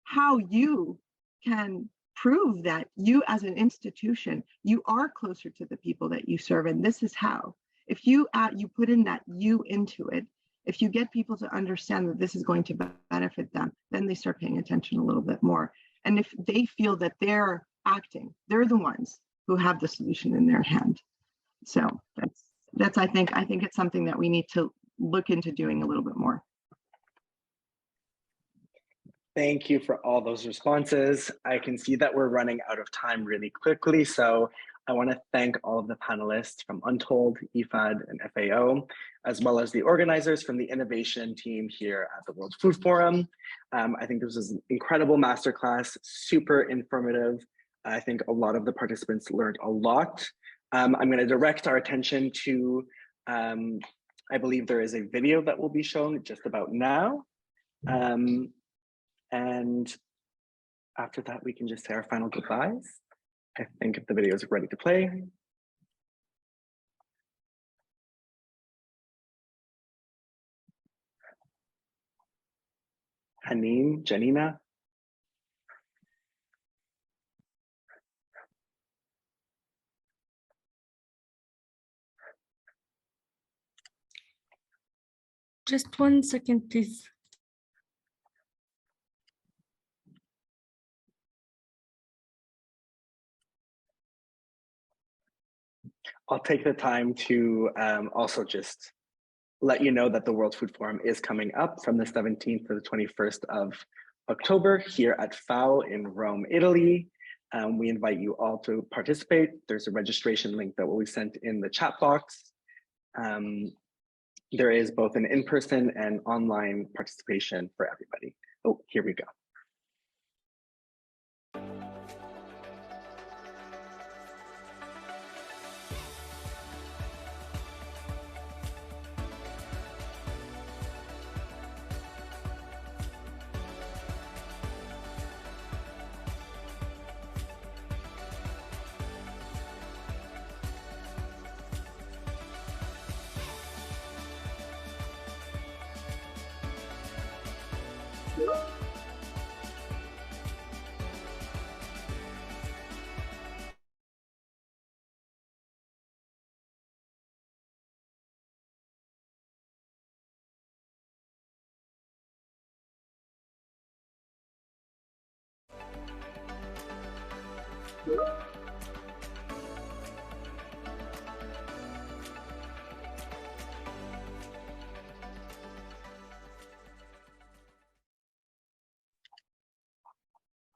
how you can prove that you as an institution, you are closer to the people that you serve, and this is how. If you put in that you into it, if you get people to understand that this is going to benefit them, then they start paying attention a little bit more. And if they feel that they're acting, they're the ones who have the solution in their hand. So that's I think it's something that we need to look into doing a little bit more. Thank you for all those responses. I can see that we're running out of time really quickly, so I want to thank all of the panelists from Untold, Efad, and FAO, as well as the organizers from the innovation team here at the World Food Forum. I think this was an incredible masterclass, super informative. I think a lot of the participants learned a lot. I'm going to direct our attention to, I believe there is a video that will be shown just about now. And after that, we can just say our final goodbyes. I think if the video is ready to play. Haneem, Janina. Just 1 second, please. I'll take the time to also just let you know that the World Food Forum is coming up from the 17th to the 21st of October here at FAO in Rome, Italy. We invite you all to participate. There's a registration link that will be sent in the chat box. There is both an in-person and online participation for everybody. Oh, here we go.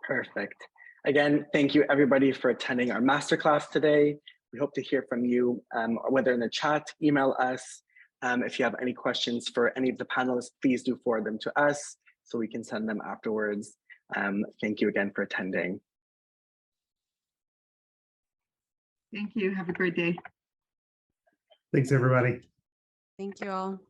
Perfect. Again, thank you everybody for attending our masterclass today. We hope to hear from you, whether in the chat, email us. If you have any questions for any of the panelists, please do forward them to us so we can send them afterwards. Thank you again for attending. Thank you. Have a great day. Thanks, everybody. Thank you all.